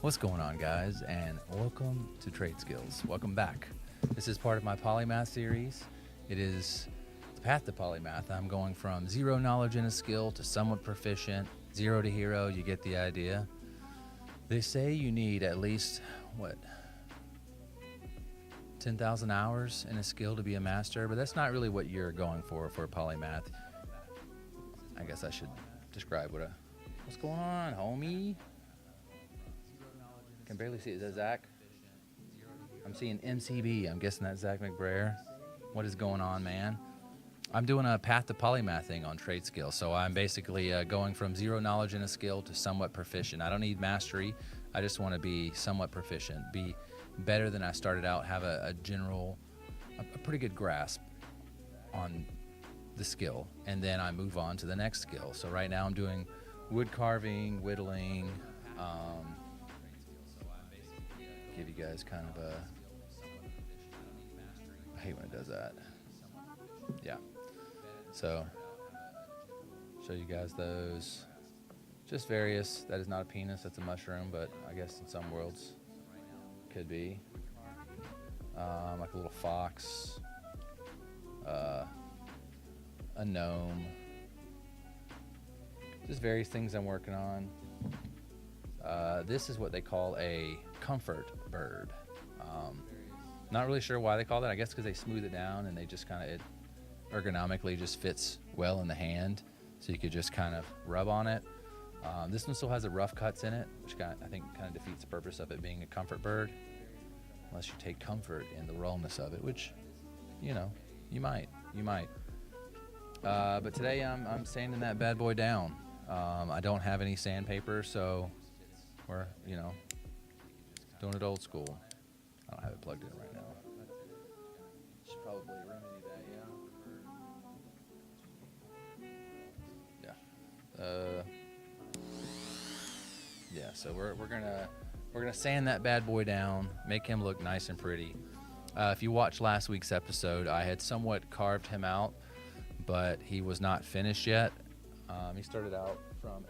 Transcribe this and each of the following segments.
What's going on, guys, and welcome to Trade Skills. Welcome back. This is part of my Polymath series. It is the path to Polymath. I'm going from zero knowledge in a skill to somewhat proficient, zero to hero. You get the idea. They say you need at least, 10,000 hours in a skill to be a master, but that's not really what you're going for Polymath. I guess I should describe what's going on, homie? Can barely see it. Is that Zach? I'm seeing MCB. I'm guessing that's Zach McBrayer. What is going on, man? I'm doing a path to Polymath thing on trade skill. So I'm basically going from zero knowledge in a skill to somewhat proficient. I don't need mastery. I just want to be somewhat proficient, be better than I started out, have a pretty good grasp on the skill, and then I move on to the next skill. So right now I'm doing wood carving, whittling, give you guys kind of I hate when it does that. Yeah. So, show you guys those. Just various. That is not a penis, that's a mushroom, but I guess in some worlds could be. Like a little fox, a gnome. Just various things I'm working on. This is what they call a comfort bird. Not really sure why they call that. I guess because they smooth it down and they just kind of, it ergonomically just fits well in the hand, so you could just kind of rub on it. This one still has the rough cuts in it, which I think kind of defeats the purpose of it being a comfort bird, unless you take comfort in the rawness of it, which, you might. But today I'm sanding that bad boy down. I don't have any sandpaper, so we're, doing it old school. I don't have it plugged in right now. Should probably remedy that, yeah. So we're gonna sand that bad boy down, make him look nice and pretty. If you watched last week's episode, I had somewhat carved him out, but he was not finished yet. He started out from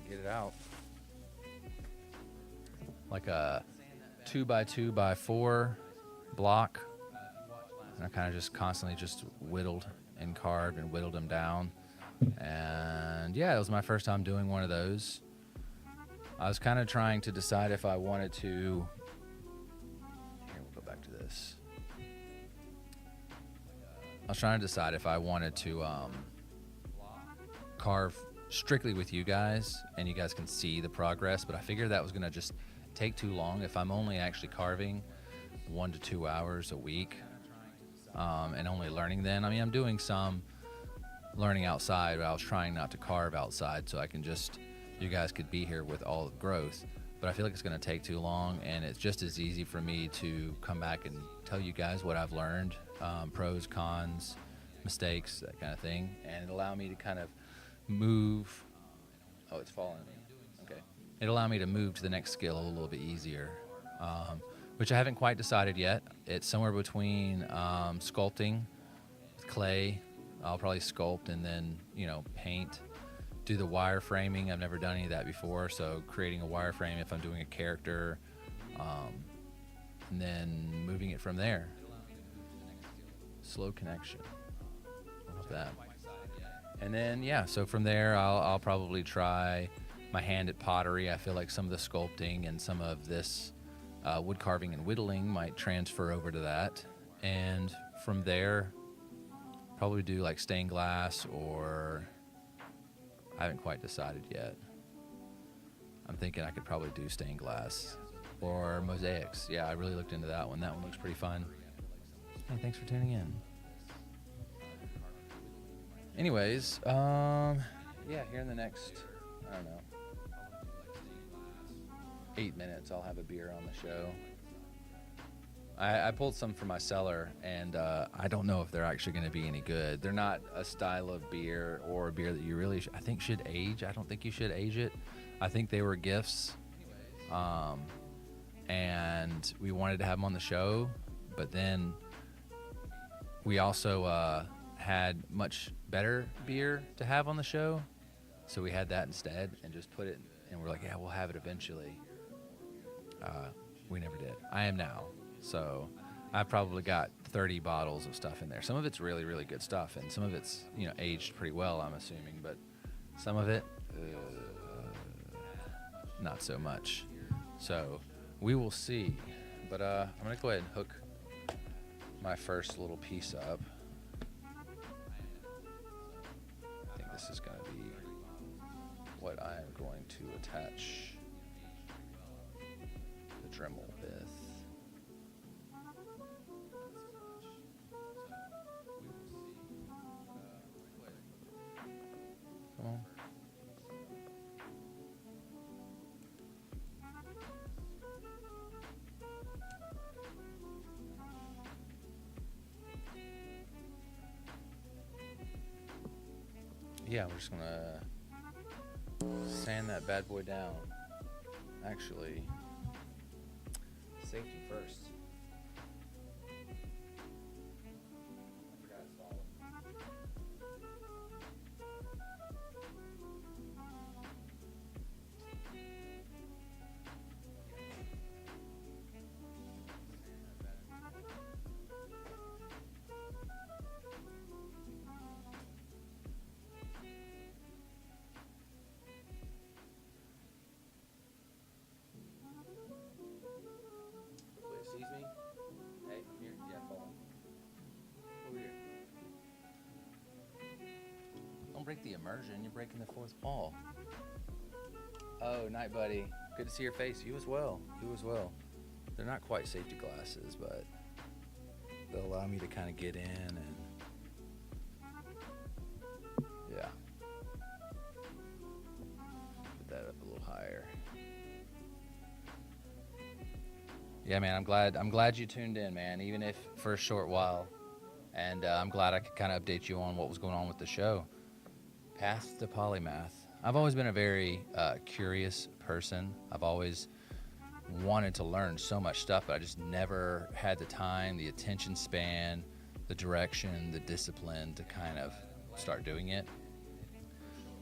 get it out, like a 2x2x4 block, and I kind of just constantly just whittled and carved and whittled him down. And yeah, it was my first time doing one of those. I was kind of trying to decide if I wanted to, here, we'll go back to this. I was trying to decide if I wanted to carve strictly with you guys, and you guys can see the progress, but I figured that was going to just take too long if I'm only actually carving 1 to 2 hours a week, and only learning then. I mean, I'm doing some learning outside, but I was trying not to carve outside so I can just, you guys could be here with all the growth, but I feel like it's going to take too long, and it's just as easy for me to come back and tell you guys what I've learned, pros, cons, mistakes, that kind of thing, and it allow me to kind of move. Oh, it's falling. Okay. It allowed me to move to the next skill a little bit easier, which I haven't quite decided yet. It's somewhere between sculpting with clay. I'll probably sculpt and then, paint. Do the wireframing. I've never done any of that before, so creating a wireframe if I'm doing a character, and then moving it from there. Slow connection. Love that. And then, so from there, I'll probably try my hand at pottery. I feel like some of the sculpting and some of this wood carving and whittling might transfer over to that. And from there, probably do like stained glass, or I haven't quite decided yet. I'm thinking I could probably do stained glass or mosaics. Yeah, I really looked into that one. That one looks pretty fun. Hey, thanks for tuning in. Anyways, here in the next, 8 minutes, I'll have a beer on the show. I pulled some from my cellar, and I don't know if they're actually going to be any good. They're not a style of beer or a beer that you really, I think, should age. I don't think you should age it. I think they were gifts, and we wanted to have them on the show, but then we also had much better beer to have on the show. So we had that instead and just put it, and we're like, yeah, we'll have it eventually. We never did. I am now. So I've probably got 30 bottles of stuff in there. Some of it's really, really good stuff, and some of it's, aged pretty well, I'm assuming, but some of it, not so much. So we will see. But I'm going to go ahead and hook my first little piece up. I think this is going to be what I am going to attach the Dremel with. Come on. Yeah, we're just gonna sand that bad boy down. Actually, safety first. Excuse me? Hey, I'm here. Yeah, follow me. Over here. Don't break the immersion. You're breaking the fourth wall. Oh, night, buddy. Good to see your face. You as well. You as well. They're not quite safety glasses, but they'll allow me to kind of get in and... Yeah. Put that up a little higher. Yeah, man, I'm glad you tuned in, man, even if for a short while. And I'm glad I could kind of update you on what was going on with the show. Path to Polymath. I've always been a very curious person. I've always wanted to learn so much stuff, but I just never had the time, the attention span, the direction, the discipline to kind of start doing it.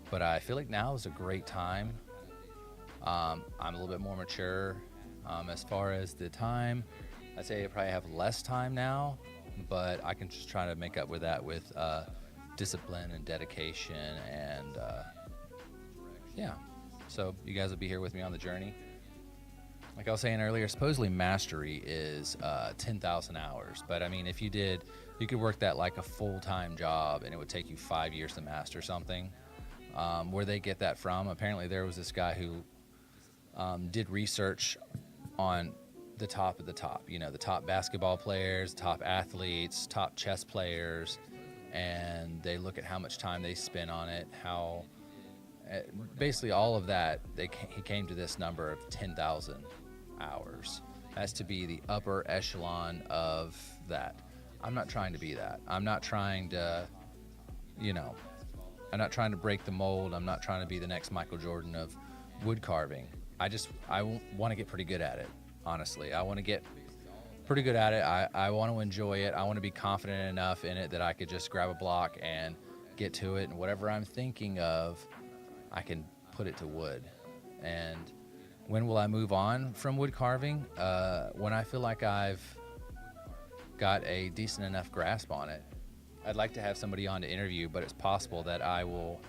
But I feel like now is a great time. I'm a little bit more mature. As far as the time, I'd say I probably have less time now, but I can just try to make up with that with discipline and dedication and yeah. So you guys will be here with me on the journey. Like I was saying earlier, supposedly mastery is 10,000 hours. But I mean, if you could work that like a full-time job and it would take you 5 years to master something. Where they get that from, apparently there was this guy who did research on the top of the top, the top basketball players, top athletes, top chess players, and they look at how much time they spend on it, how basically all of that, he came to this number of 10,000 hours. That's to be the upper echelon of that. I'm not trying to be that. I'm not trying to, I'm not trying to break the mold. I'm not trying to be the next Michael Jordan of wood carving. I want to get pretty good at it, honestly. I want to get pretty good at it. I want to enjoy it. I want to be confident enough in it that I could just grab a block and get to it. And whatever I'm thinking of, I can put it to wood. And when will I move on from wood carving? When I feel like I've got a decent enough grasp on it. I'd like to have somebody on to interview, but it's possible that I will,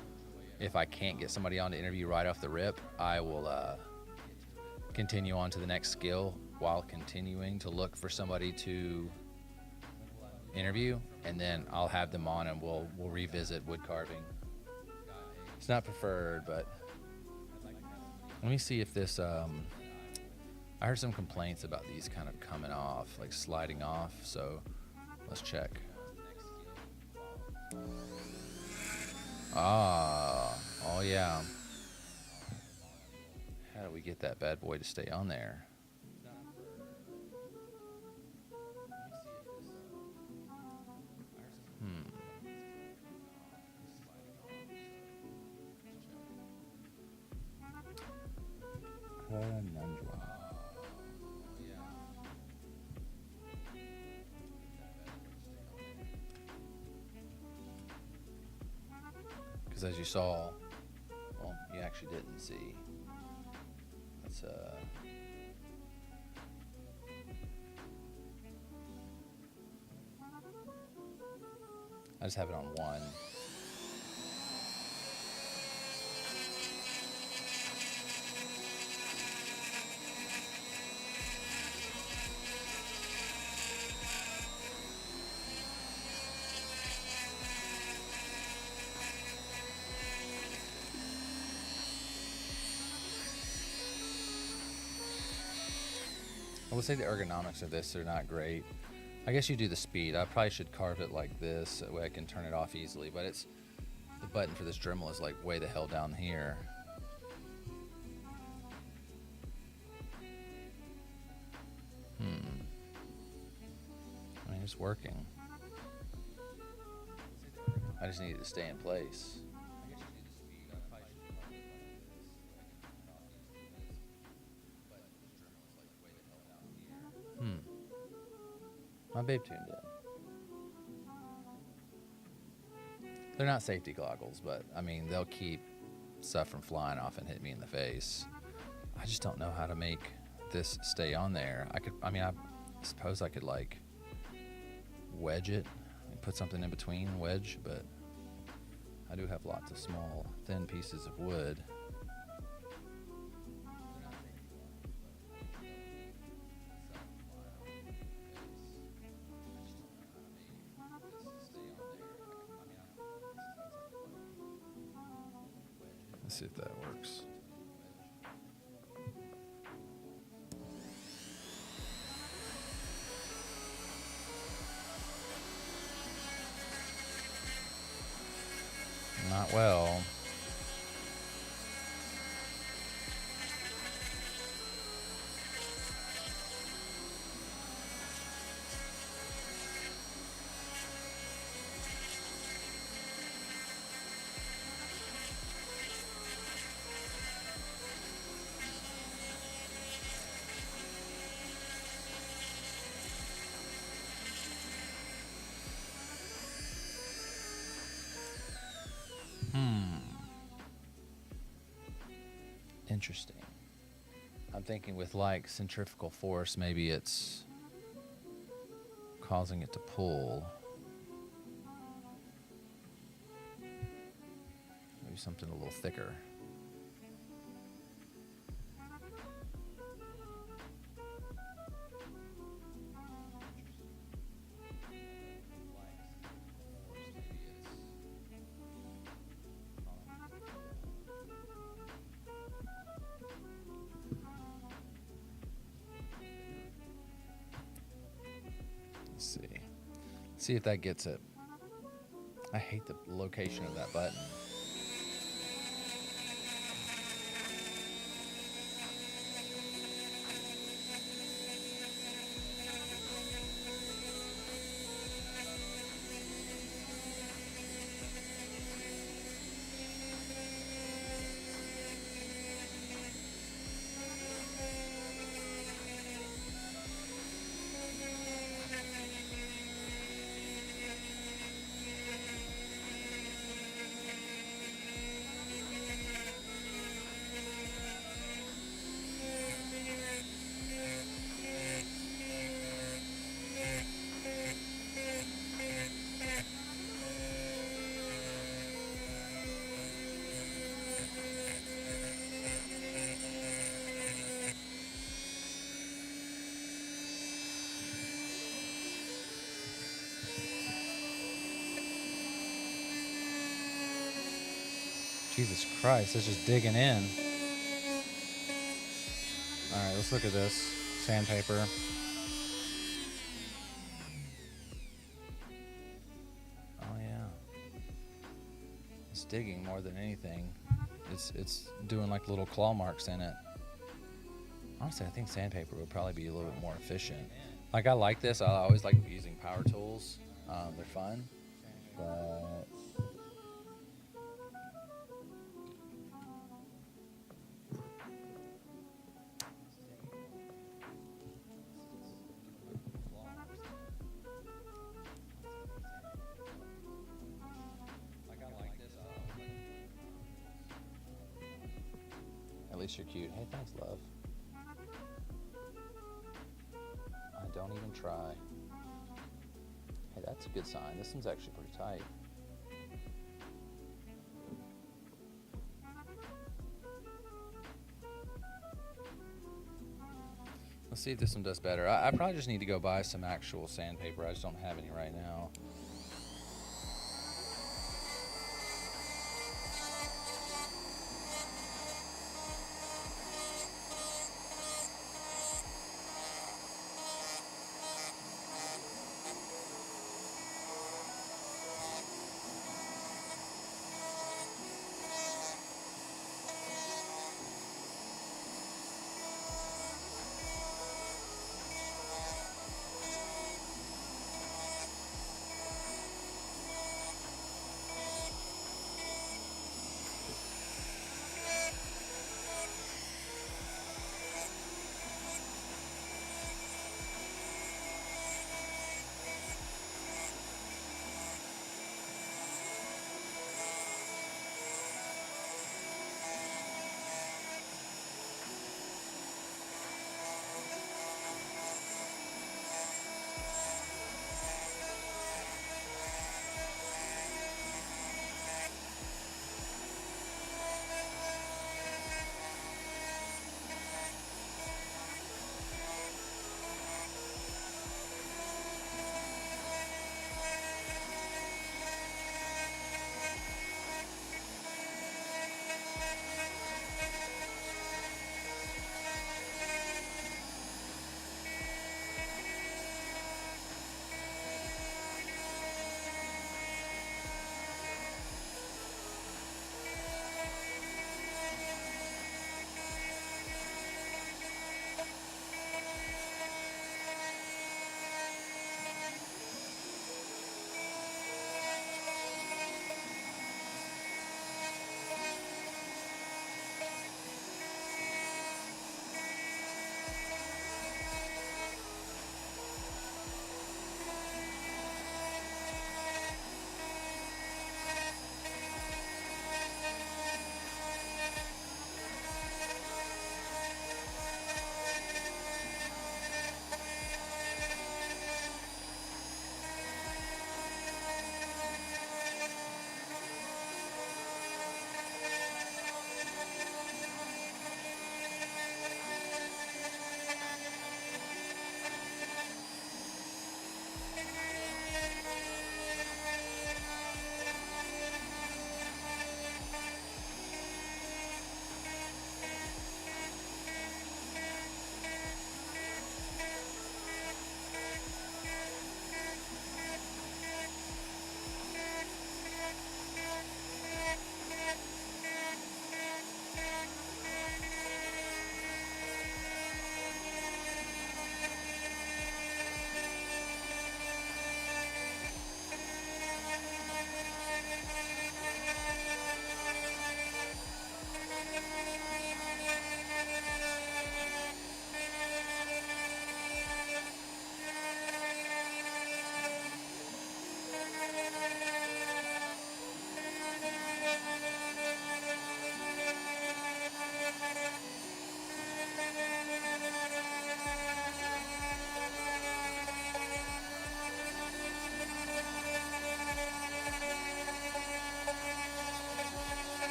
if I can't get somebody on to interview right off the rip, I will continue on to the next skill while continuing to look for somebody to interview, and then I'll have them on and we'll revisit wood carving. It's not preferred, but let me see if this, I heard some complaints about these kind of coming off, like sliding off, so let's check. Oh yeah. How do we get that bad boy to stay on there? Conundrum. because as you saw, well, you actually didn't see. Let's I just have it on one. I would say the ergonomics of this are not great. I guess you do the speed. I probably should carve it like this, that way I can turn it off easily, but it's, the button for this Dremel is like way the hell down here. I mean, it's working. I just need it to stay in place. My babe tuned in. They're not safety goggles, but I mean, they'll keep stuff from flying off and hit me in the face. I just don't know how to make this stay on there. I suppose I could like wedge it and put something in between, wedge, but I do have lots of small, thin pieces of wood. Let's see if that works. Not well. Interesting. I'm thinking with like centrifugal force, maybe it's causing it to pull. Maybe something a little thicker. See if that gets it. I hate the location of that button. Jesus Christ, it's just digging in. All right, let's look at this. Sandpaper. Oh yeah. It's digging more than anything. It's doing like little claw marks in it. Honestly, I think sandpaper would probably be a little bit more efficient. Like, I like this. I always like using power tools. They're fun, but Grace, you're cute. Hey, thanks, love. I don't even try. Hey, that's a good sign. This one's actually pretty tight. Let's see if this one does better. I probably just need to go buy some actual sandpaper. I just don't have any right now.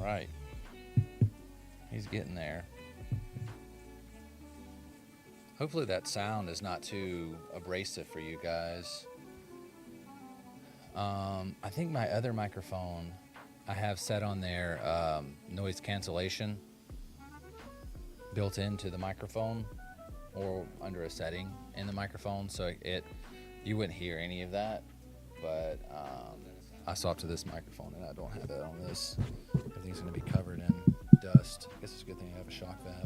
Right. He's getting there. Hopefully that sound is not too abrasive for you guys. I think my other microphone I have set on there noise cancellation built into the microphone or under a setting in the microphone, so you wouldn't hear any of that. But I swapped to this microphone and I don't have that on this. Everything's going to be covered in dust. I guess it's a good thing I have a shock vac.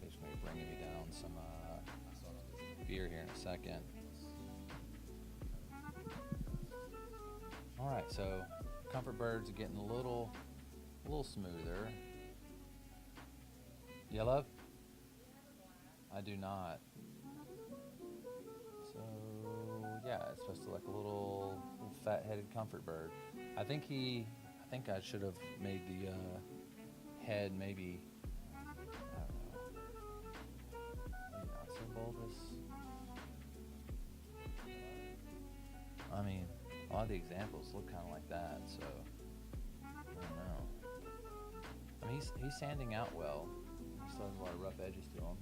Just going to be bringing me down some beer here in a second. All right, so comfort comfort birds are getting a little smoother. Yellow? I do not. So yeah, it's supposed to look like a little fat-headed comfort bird. I think I should have made the head maybe, I don't know, maybe not so bulbous. I mean, a lot of the examples look kind of like that, so I don't know. I mean, he's sanding out well. He still has a lot of rough edges to him.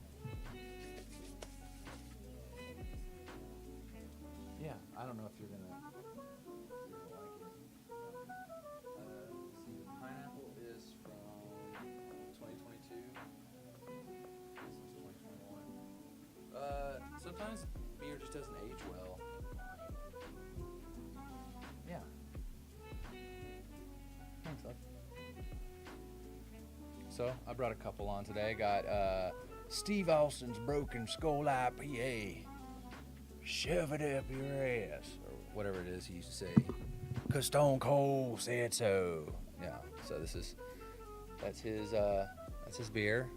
Yeah, I don't know if you're gonna like it. See, the pineapple is from 2022. This is 2021. Sometimes beer just doesn't age well. Yeah. Thanks, love. So I brought a couple on today. Got Steve Austin's Broken Skull IPA. Shove it up your ass, or whatever it is he used to say. 'Cause Stone Cold said so. Yeah. So that's his beer.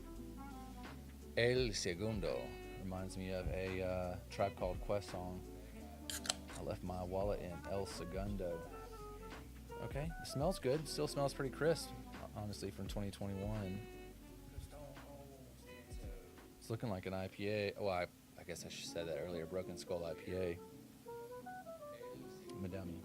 El Segundo reminds me of a Tribe Called Quest song. I left my wallet in El Segundo. Okay, it smells good. It still smells pretty crisp, honestly, from 2021. It's looking like an IPA. Oh, I guess I should have said that earlier. Broken Skull IPA. Madame.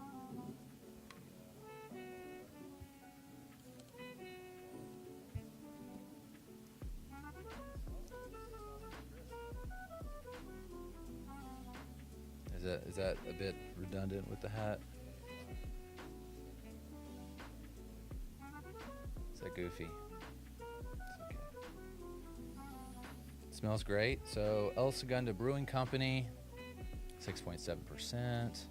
Is that a bit redundant with the hat? Is that goofy? It's okay. It smells great. So El Segundo Brewing Company, 6.7%.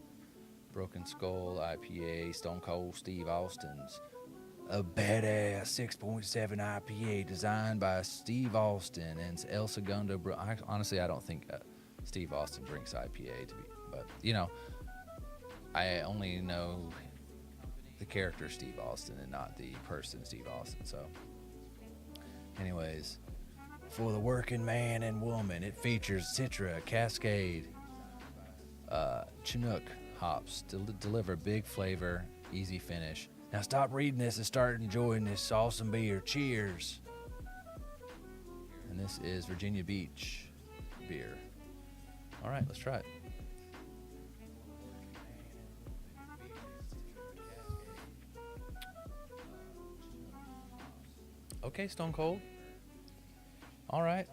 Broken Skull IPA, Stone Cold Steve Austin's a badass 6.7 IPA designed by Steve Austin and El Segundo. Honestly, I don't think Steve Austin drinks IPA but I only know the character Steve Austin and not the person Steve Austin. So, anyways, for the working man and woman, it features Citra, Cascade, Chinook hops to deliver big flavor, easy finish. Now stop reading this and start enjoying this awesome beer. Cheers. And this is Virginia Beach beer. All right, let's try it. Okay, Stone Cold. All right.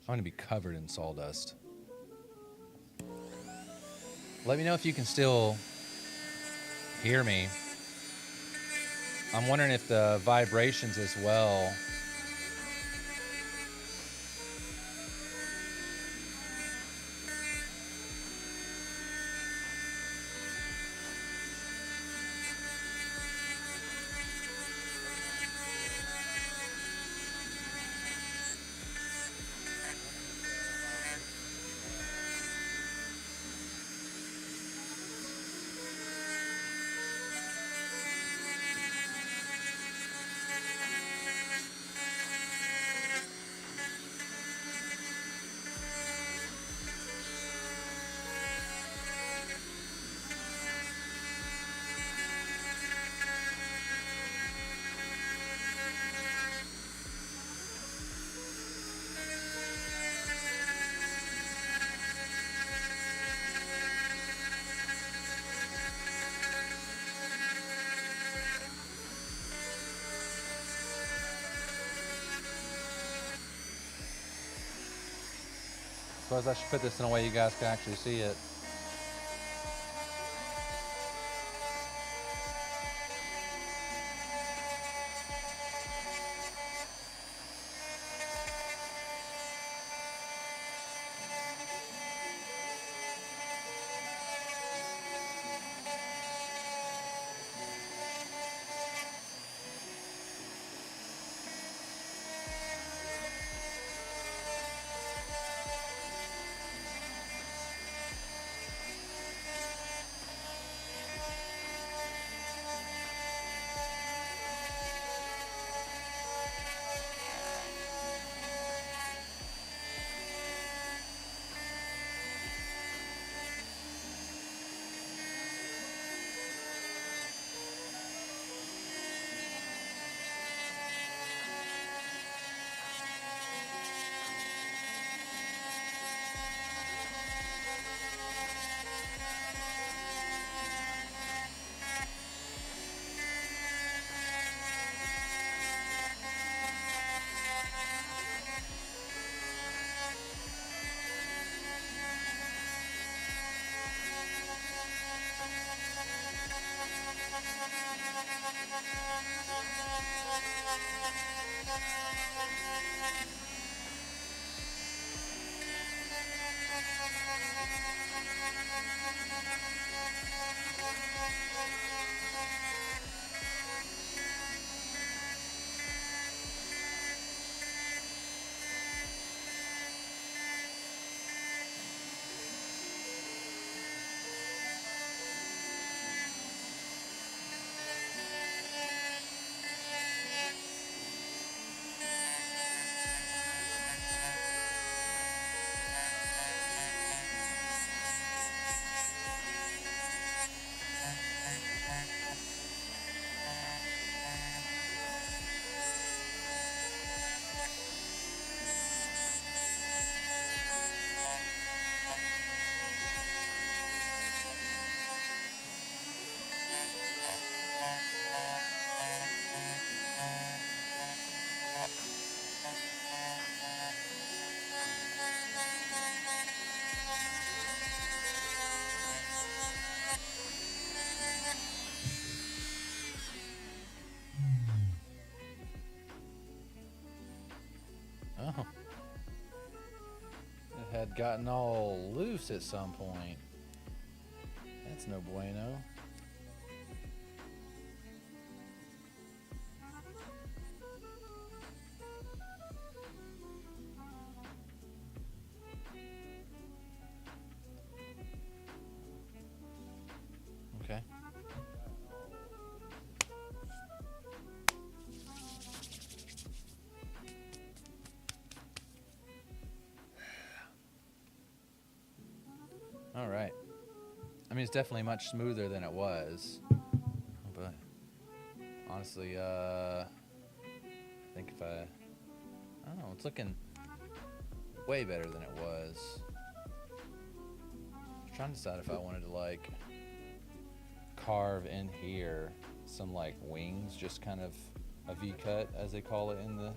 I'm going to be covered in sawdust. Let me know if you can still hear me. I'm wondering if the vibrations as well. Suppose I should put this in a way you guys can actually see it. gotten all loose at some point. That's no bueno. Okay. All right. I mean, it's definitely much smoother than it was. But honestly, I think if I don't know, it's looking way better than it was. I'm trying to decide if I wanted to like carve in here some like wings, just kind of a V-cut as they call it in the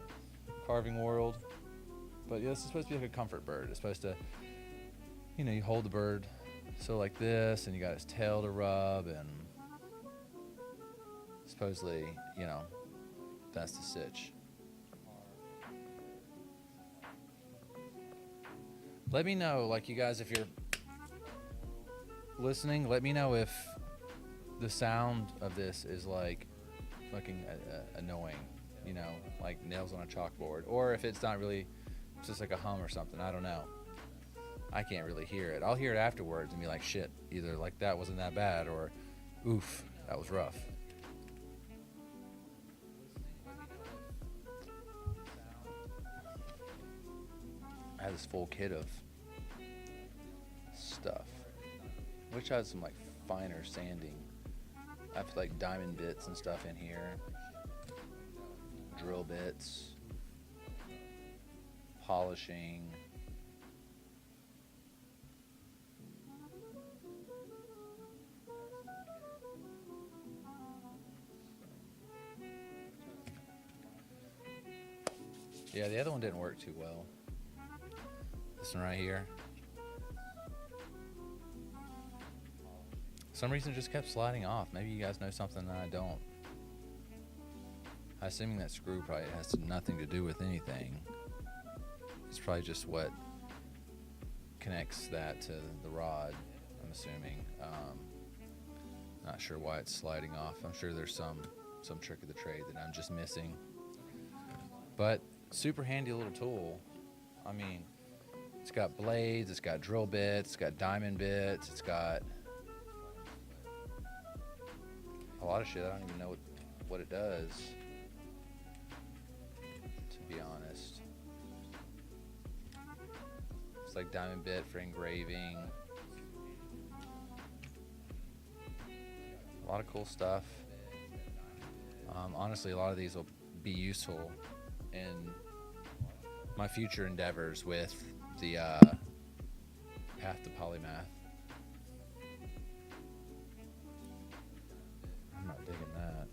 carving world. But yeah, this is supposed to be like a comfort bird. It's supposed to, you know, you hold the bird so like this, and you got his tail to rub, and supposedly, you know, that's the sitch. Let me know, like, you guys, if you're listening, let me know if the sound of this is like fucking annoying, you know, like nails on a chalkboard, or if it's not really, it's just like a hum or something. I don't know. I can't really hear it. I'll hear it afterwards and be like, shit, either like that wasn't that bad, or oof, that was rough. I had this full kit of stuff. Wish I had some like finer sanding. I have like diamond bits and stuff in here, drill bits, polishing. Yeah, the other one didn't work too well. This one right here. For some reason it just kept sliding off. Maybe you guys know something that I don't. I'm assuming that screw probably has nothing to do with anything. It's probably just what connects that to the rod, I'm assuming. Not sure why it's sliding off. I'm sure there's some trick of the trade that I'm just missing. But super handy little tool. I mean, it's got blades, it's got drill bits, it's got diamond bits, it's got a lot of shit. I don't even know what it does, to be honest. It's like diamond bit for engraving. A lot of cool stuff. Honestly, a lot of these will be useful in my future endeavors with the path to Polymath. I'm not digging that.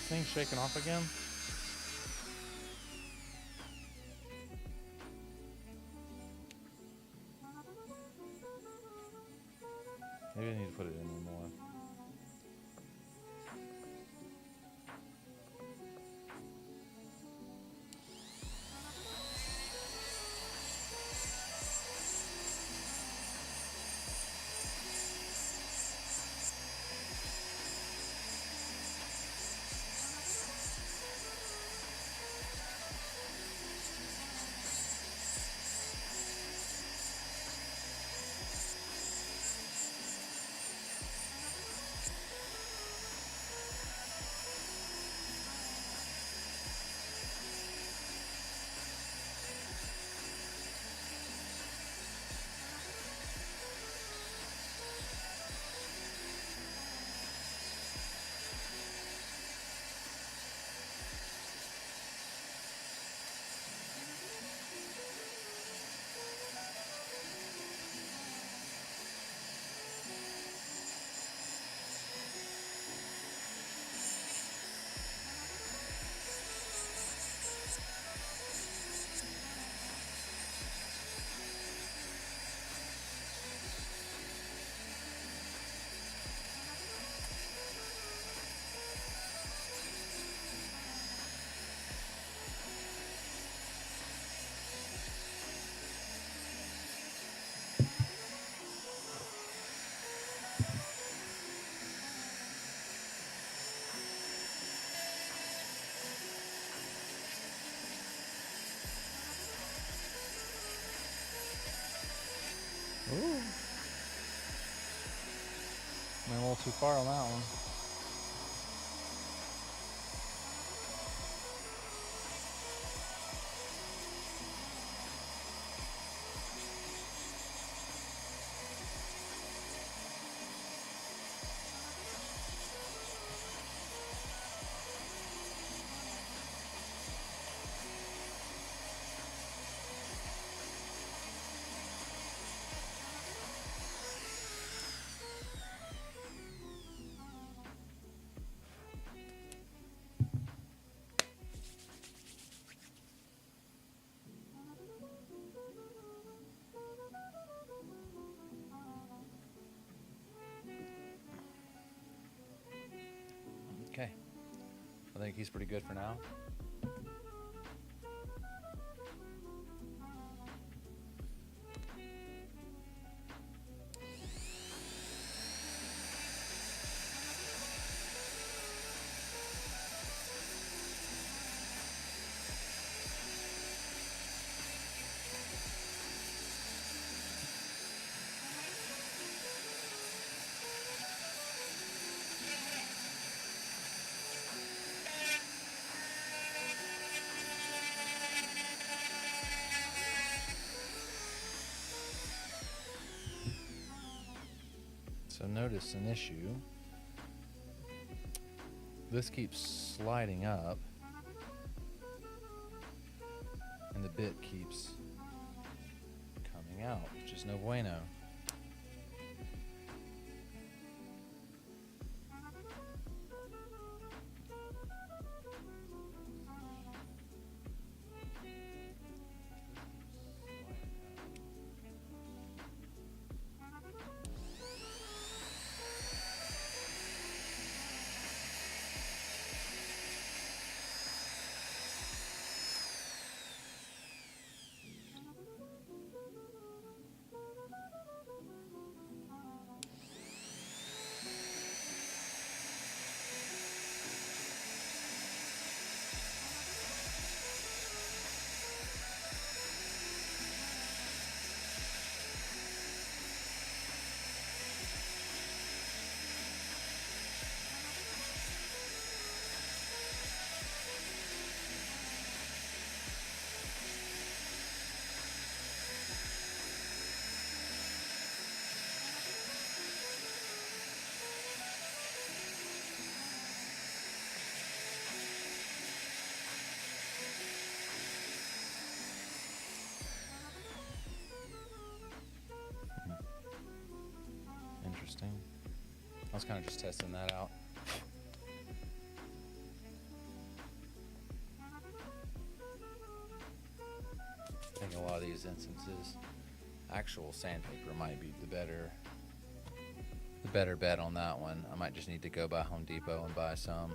Thing shaking off again? Maybe I need to put it in there more. Ooh. Went a little too far on that one. Okay, I think he's pretty good for now. So notice an issue. This keeps sliding up and the bit keeps coming out, which is no bueno. Interesting. I was kind of just testing that out. I think a lot of these instances, actual sandpaper might be the better bet on that one. I might just need to go by Home Depot and buy some.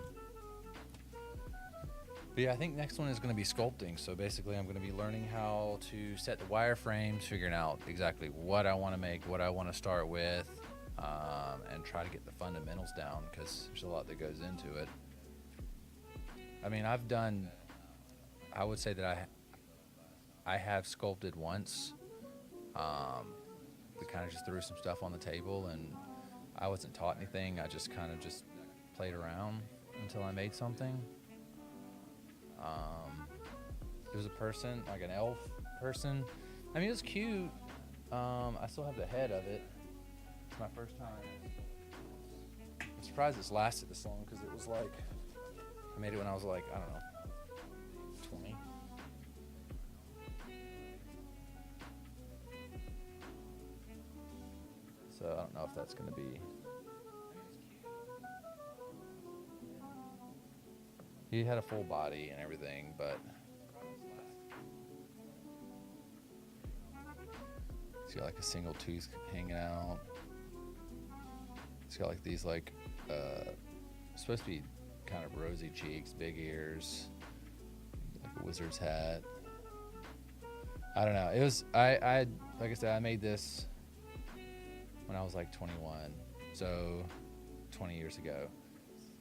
But yeah, I think next one is going to be sculpting. So basically I'm going to be learning how to set the wireframes, figuring out exactly what I want to make, what I want to start with, and try to get the fundamentals down because there's a lot that goes into it. I mean, I would say that I have sculpted once. We kind of just threw some stuff on the table and I wasn't taught anything. I just kind of just played around until I made something. It was a person, like an elf person. I mean, it was cute. I still have the head of it. It's my first time. I'm surprised it's lasted this long because it was like, I made it when I was like, I don't know, 20. So I don't know if that's going to be. He had a full body and everything, but he's got like a single tooth hanging out. He's got like these like supposed to be kind of rosy cheeks, big ears, like a wizard's hat. I don't know. It was I like I said, I made this when I was like 21, So 20 years ago.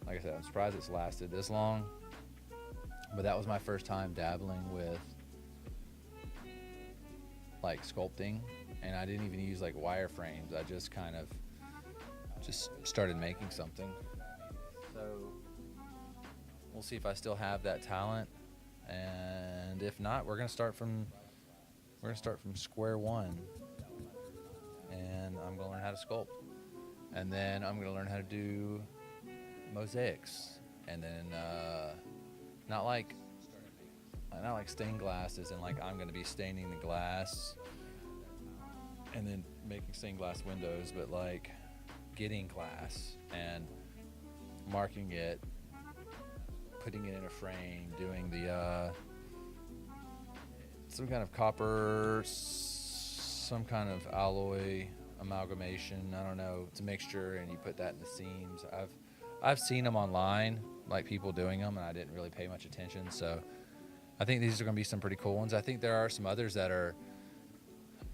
Like I said, I'm surprised it's lasted this long. But that was my first time dabbling with like sculpting, and I didn't even use like wireframes. I just kind of just started making something. So we'll see if I still have that talent, and if not, we're gonna start from square one, and I'm gonna learn how to sculpt, and then I'm gonna learn how to do mosaics, and then not like stained glasses, and like I'm gonna be staining the glass and then making stained glass windows, but like getting glass and marking it, putting it in a frame, doing the some kind of copper, some kind of alloy amalgamation. I don't know. It's a mixture, and you put that in the seams. I've seen them online, like people doing them, and I didn't really pay much attention. So I think these are going to be some pretty cool ones. I think there are some others that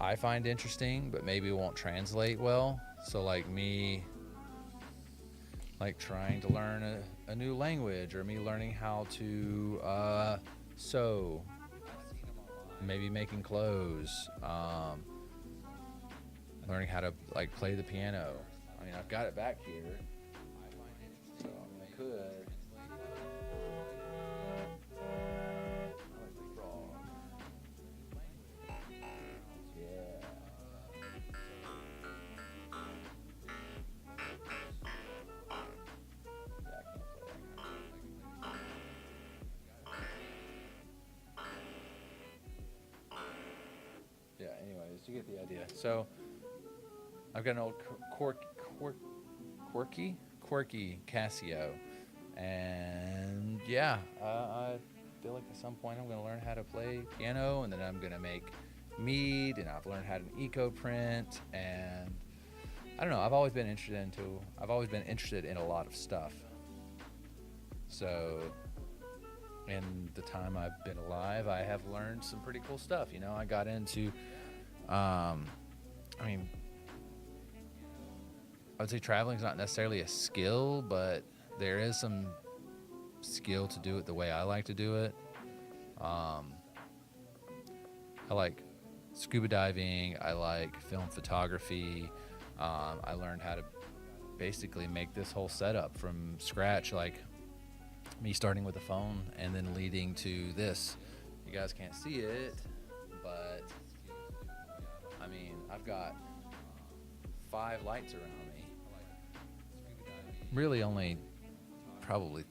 I find interesting, but maybe won't translate well. So like me, like trying to learn a new language, or me learning how to sew, maybe making clothes, learning how to like play the piano. I mean, I've got it back here, so I could. You get the idea. So I've got an old quirky Casio, and yeah, I feel like at some point I'm going to learn how to play piano, and then I'm going to make mead, and I've learned how to eco print, and I don't know. I've always been interested in a lot of stuff. So in the time I've been alive, I have learned some pretty cool stuff. You know, I got into I mean, I would say traveling is not necessarily a skill, but there is some skill to do it the way I like to do it. I like scuba diving. I like film photography. I learned how to basically make this whole setup from scratch, like me starting with a phone and then leading to this. You guys can't see it, but I mean, I've got 5 lights around me. Really only probably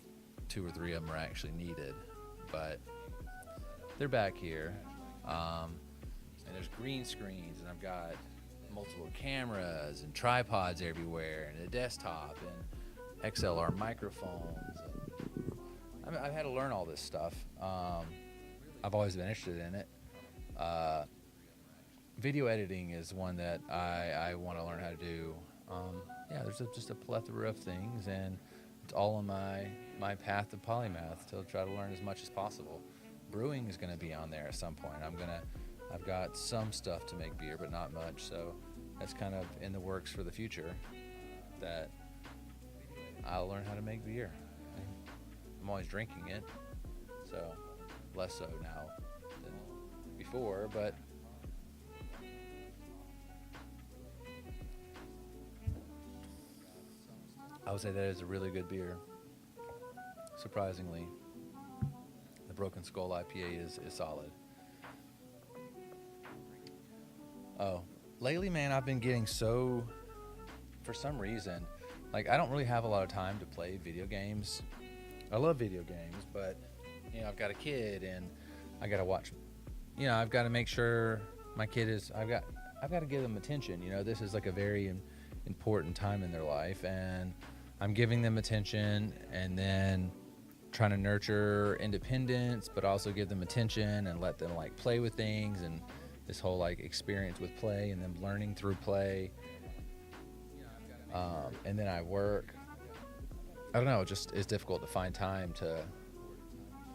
2 or 3 of them are actually needed, but they're back here. And there's green screens, and I've got multiple cameras and tripods everywhere, and a desktop and XLR microphones. And I've had to learn all this stuff. I've always been interested in it. Video editing is one that I want to learn how to do. Yeah, there's just a plethora of things, and it's all on my path to Polymath to try to learn as much as possible. Brewing is going to be on there at some point. I've got some stuff to make beer, but not much, so that's kind of in the works for the future, that I'll learn how to make beer. I'm always drinking it, so less so now than before, but I would say that is a really good beer. Surprisingly, the Broken Skull IPA is solid. Oh, lately, man, I've been getting so, for some reason, like I don't really have a lot of time to play video games. I love video games, but you know, I've got a kid, and I got to watch. You know, I've got to make sure my kid is. I've got to give them attention. You know, this is like a very important time in their life, and I'm giving them attention, and then trying to nurture independence, but also give them attention and let them like play with things, and this whole like experience with play, and them learning through play. And then I work. I don't know, just it's difficult to find time to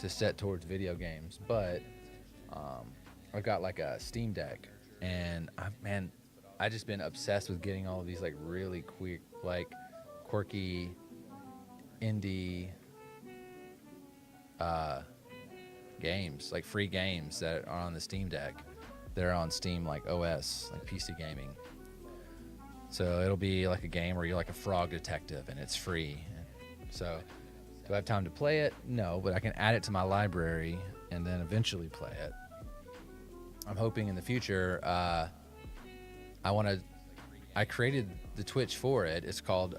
set towards video games, but I've got like a Steam Deck, and I just been obsessed with getting all of these like really quick, like quirky indie games, like free games that are on the Steam Deck. They're on Steam, like OS, like PC gaming. So it'll be like a game where you're like a frog detective and it's free. So do I have time to play it? No, but I can add it to my library and then eventually play it. I'm hoping in the future, I created the Twitch for it. It's called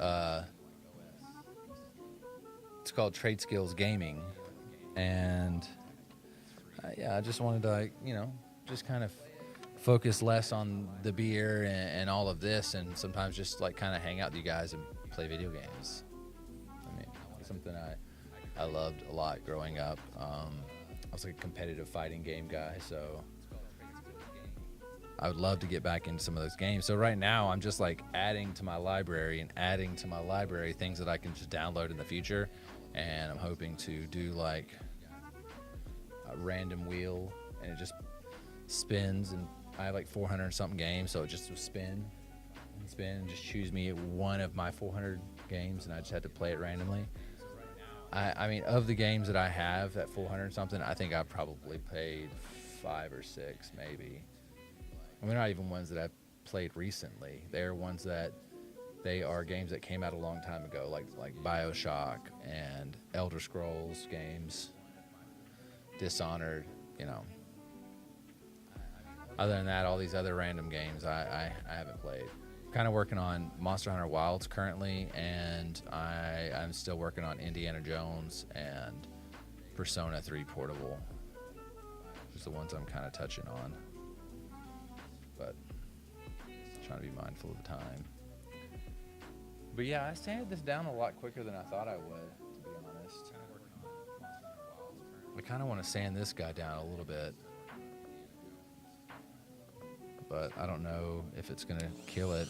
Trade Skills Gaming. And I just wanted to, like, just kind of focus less on the beer and all of this, and sometimes just like kind of hang out with you guys and play video games. I mean, it's something I loved a lot growing up. I was like a competitive fighting game guy, so I would love to get back into some of those games. So right now I'm just like adding to my library things that I can just download in the future, and I'm hoping to do like a random wheel and it just spins, and I have like 400 something games, so it just would spin and just choose me one of my 400 games, and I just had to play it randomly. I mean, of the games that I have at 400 something, I think I've probably played 5 or 6 maybe. I mean, not even ones that I've played recently. They're ones that they are games that came out a long time ago, like BioShock and Elder Scrolls games, Dishonored, Other than that, all these other random games I haven't played. Kind of working on Monster Hunter Wilds currently, and I'm still working on Indiana Jones and Persona 3 Portable. Just the ones I'm kind of touching on. But trying to be mindful of the time. But yeah, I sanded this down a lot quicker than I thought I would, to be honest. I kind of want to sand this guy down a little bit, but I don't know if it's going to kill it.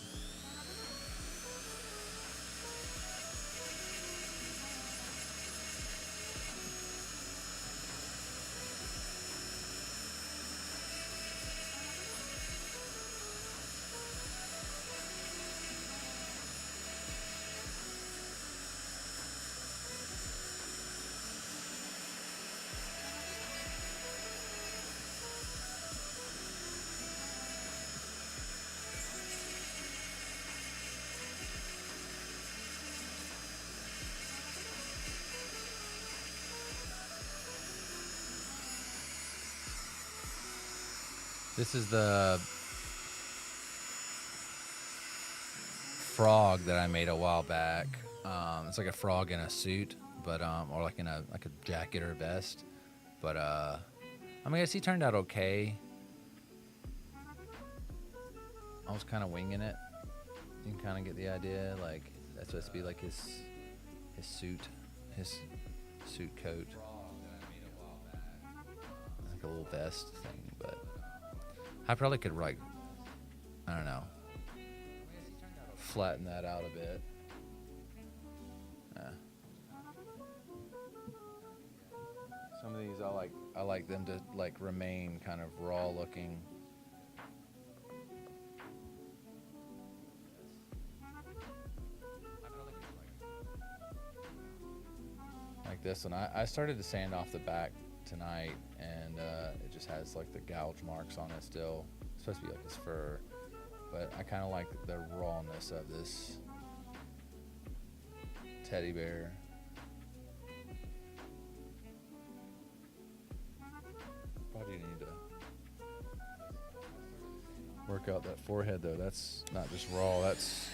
This is the frog that I made a while back. It's like a frog in a suit, but or like in a jacket or a vest. But I guess he turned out okay. I was kind of winging it. You can kind of get the idea. Like that's supposed to be like his suit coat, like a little vest thing, but. I probably could, like, I don't know, flatten that out a bit. Some of these I like them to like remain kind of raw looking. Like this one, I started to sand off the back tonight, and it just has like the gouge marks on it still. It's supposed to be like his fur, but I kind of like the rawness of this teddy bear. Probably need to work out that forehead though. That's not just raw, that's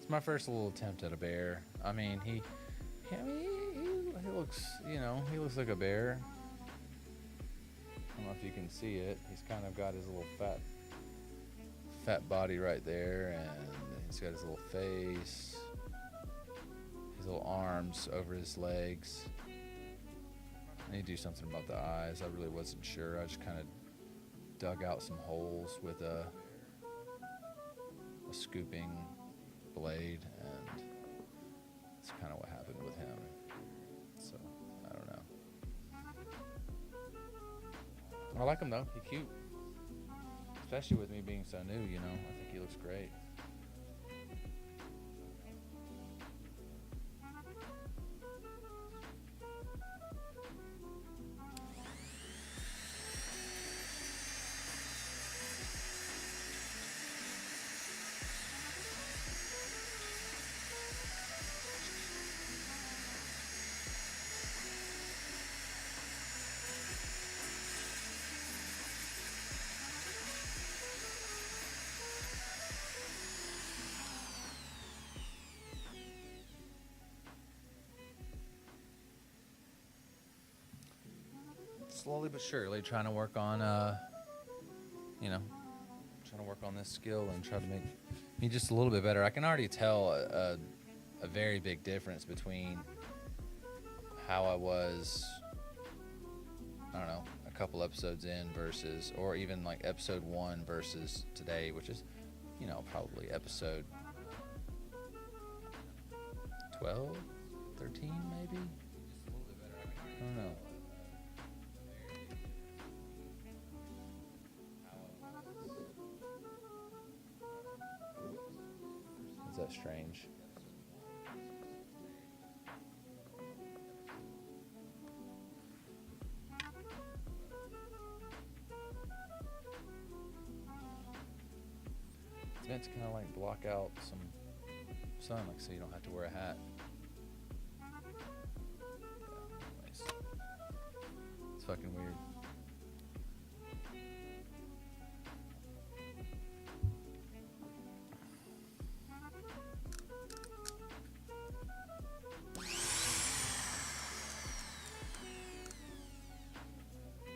It's my first little attempt at a bear. I mean, he looks, he looks like a bear. I don't know if you can see it. He's kind of got his little fat body right there, and he's got his little face, his little arms over his legs. I need to do something about the eyes. I really wasn't sure. I just kind of dug out some holes with a scooping blade, and that's kind of what happened with him. So, I don't know. I like him though. He's cute. Especially with me being so new, I think he looks great. Slowly but surely trying to work on this skill and try to make me just a little bit better. I can already tell a very big difference between how I was, I don't know, a couple episodes in versus, or even like episode 1 versus today, which is, probably episode 12, 13 maybe? I don't know. Is that strange? It's meant to kind of like block out some sun, like so you don't have to wear a hat. Yeah, anyways. It's fucking weird.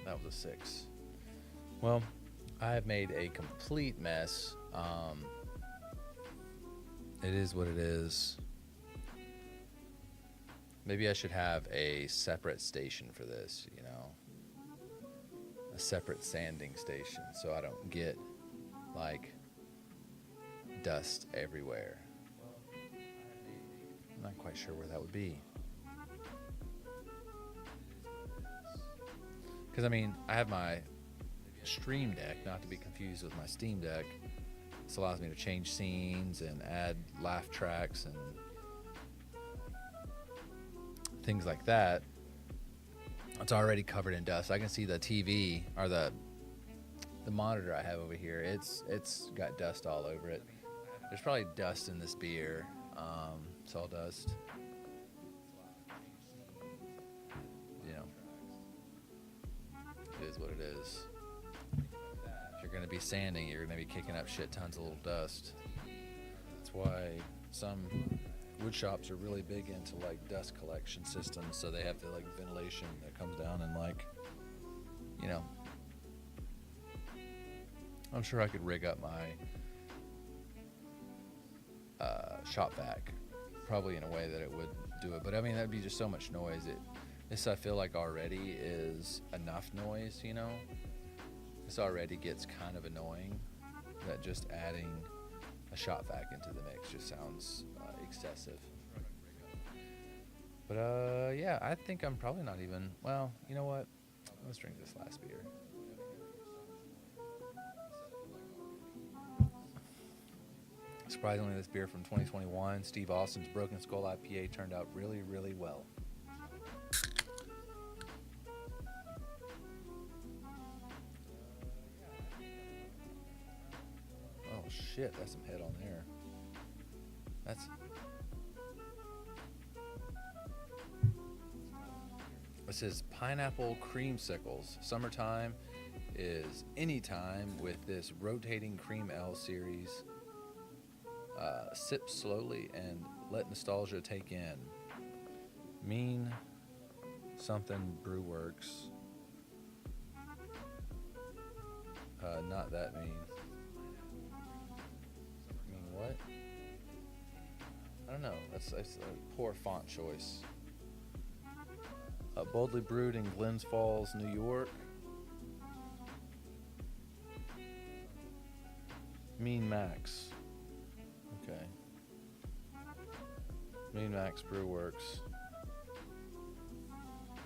That was a 6. Well, I have made a complete mess. It is what it is. Maybe I should have a separate station for this, a separate sanding station, so I don't get like dust everywhere. I'm not quite sure where that would be. Because, I have my Stream Deck, not to be confused with my Steam Deck. This allows me to change scenes and add laugh tracks and things like that. It's already covered in dust. I can see the TV, or the monitor I have over here. It's got dust all over it. There's probably dust in this beer. Sawdust. It is what it is. If you're going to be sanding, you're going to be kicking up shit tons of little dust. That's why some wood shops are really big into like dust collection systems, so they have the like ventilation that comes down and like, I'm sure I could rig up my shop vac probably in a way that it would do it, but that'd be just so much noise. This I feel like already is enough noise, This already gets kind of annoying, that just adding a shop vac into the mix just sounds excessive. But yeah, I think I'm probably not even, well, you know what? Let's drink this last beer. Surprisingly, this beer from 2021, Steve Austin's Broken Skull IPA, turned out really, really well. Oh shit, that's some head on there. It says pineapple creamsicles. Summertime is anytime with this rotating cream ale series. Sip slowly and let nostalgia take in. Mean something brew works. Not that mean. Mean what? I don't know. That's a poor font choice. Boldly brewed in Glens Falls, New York. Mean Max. Okay. Mean Max Brew Works.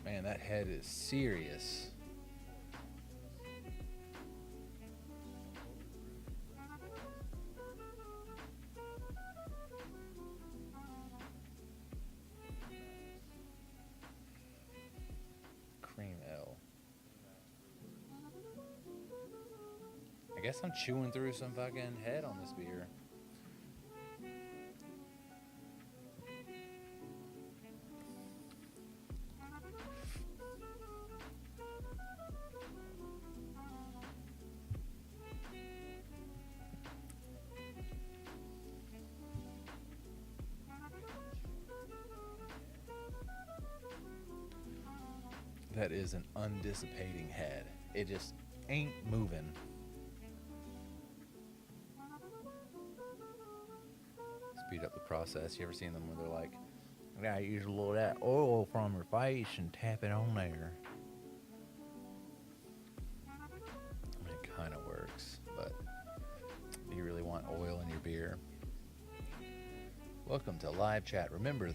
Man, that head is serious. Cream ale. I guess I'm chewing through some fucking head on this beer. That is an undissipating head. It just ain't moving. Speed up the process. You ever seen them where they're like, I gotta use a little of that oil from your face and tap it on there? I mean, it kind of works, but do you really want oil in your beer? Welcome to live chat. Remember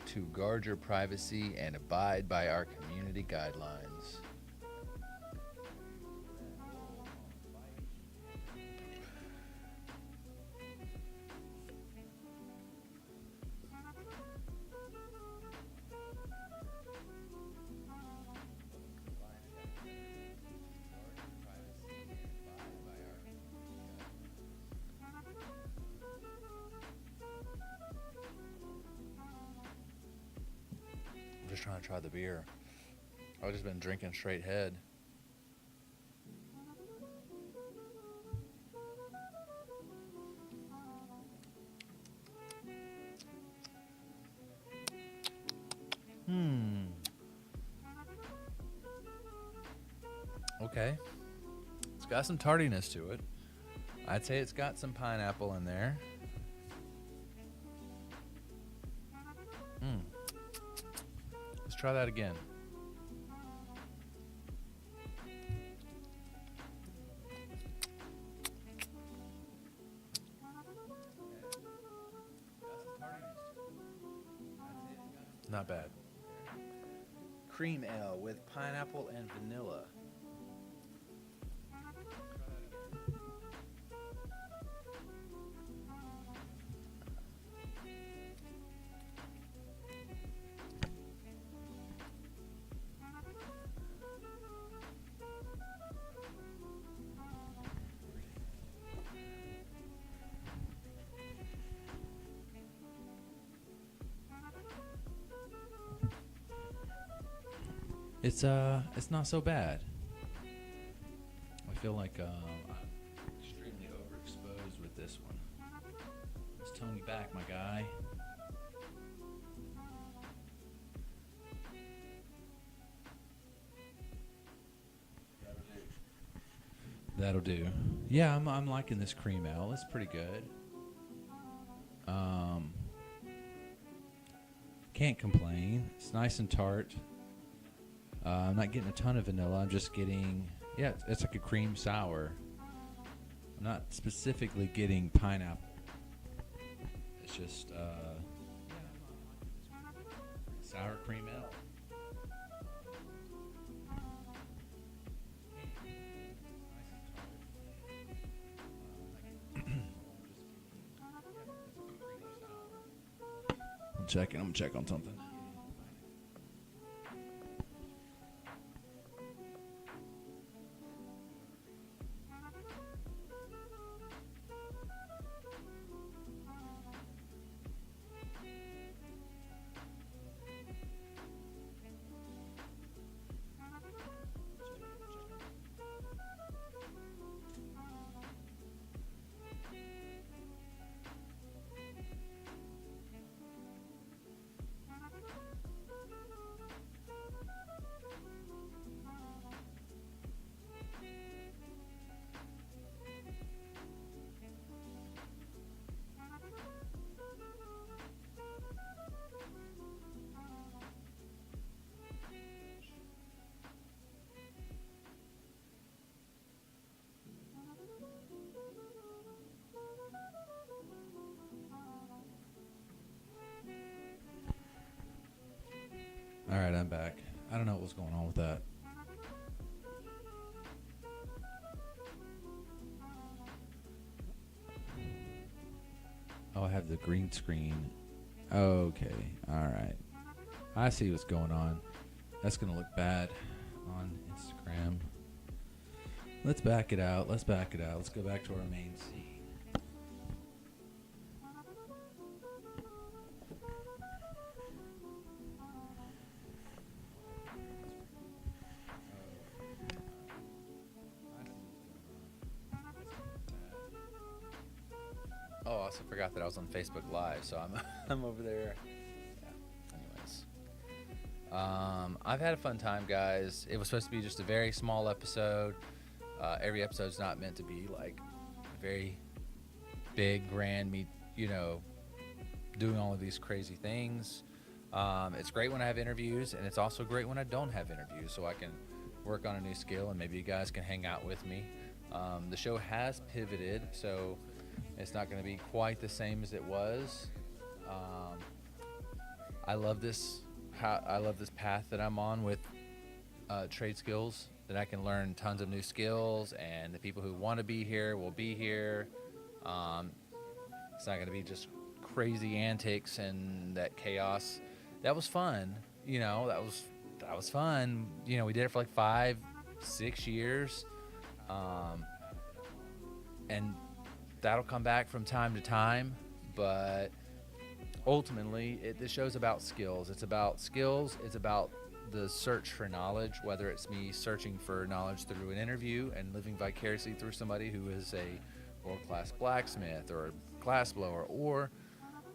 to guard your privacy and abide by our community guidelines. Just trying to try the beer. I've just been drinking straight head. Okay. It's got some tardiness to it. I'd say it's got some pineapple in there. Let's try that again. Not bad. Cream ale with pineapple and vanilla. It's not so bad. I feel like I'm extremely overexposed with this one. Let's tone you back, my guy. That'll do. Yeah, I'm liking this cream ale. It's pretty good. Can't complain. It's nice and tart. I'm not getting a ton of vanilla. I'm just getting, it's like a cream sour. I'm not specifically getting pineapple. It's just, sour cream ale. I'm gonna check on something. hell's going on with that? Oh, I have the green screen. Okay, alright. I see what's going on. That's going to look bad on Instagram. Let's back it out. Let's go back to our main scene. Oh, I also forgot that I was on Facebook Live, so I'm over there. Yeah. Anyways, I've had a fun time, guys. It was supposed to be just a very small episode. Every episode's not meant to be like very big, grand, me, doing all of these crazy things. It's great when I have interviews, and it's also great when I don't have interviews, so I can work on a new skill, and maybe you guys can hang out with me. The show has pivoted, so it's not going to be quite the same as it was. I love this path that I'm on with trade skills, that I can learn tons of new skills, and the people who want to be here will be here. It's not going to be just crazy antics and that chaos. That was fun. That was fun. We did it for like 5-6 years. And that'll come back from time to time, but ultimately this show's about skills. It's about skills. It's about the search for knowledge, whether it's me searching for knowledge through an interview and living vicariously through somebody who is a world-class blacksmith or a glassblower, or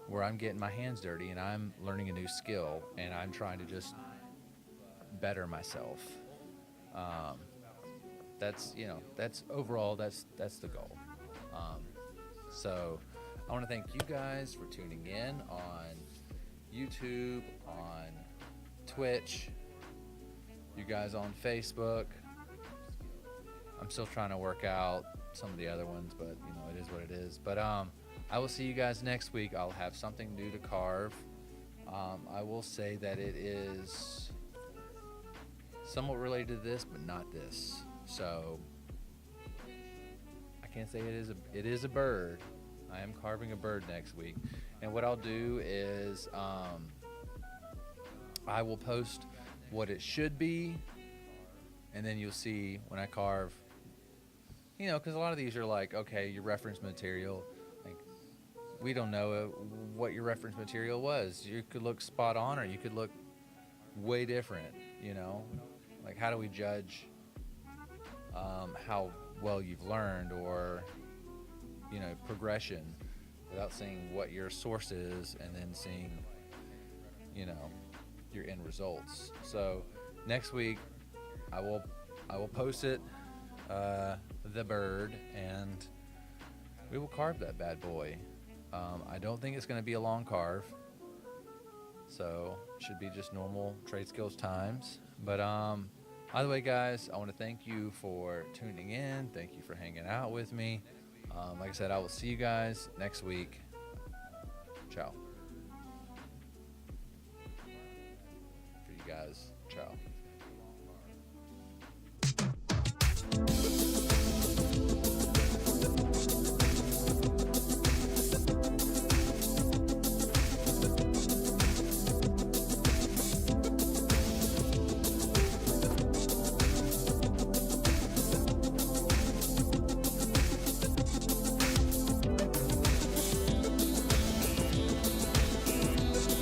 where I'm getting my hands dirty and I'm learning a new skill and I'm trying to just better myself. That's overall, that's the goal. So I want to thank you guys for tuning in on YouTube, on Twitch, you guys on Facebook. I'm still trying to work out some of the other ones, but it is what it is. But I will see you guys next week. I'll have something new to carve. I will say that it is somewhat related to this, but not this. So I can't say it is a bird. I am carving a bird next week. And what I'll do is I will post what it should be, and then you'll see when I carve, because a lot of these are like, okay, your reference material, like, we don't know what your reference material was. You could look spot on, or you could look way different, like, how do we judge how well you've learned, or progression, without seeing what your source is and then seeing your end results. So next week I will post it, the bird, and we will carve that bad boy. I don't think it's going to be a long carve, so it should be just normal trade skills times. But either way, guys, I want to thank you for tuning in. Thank you for hanging out with me. Like I said, I will see you guys next week. Ciao. For you guys, ciao.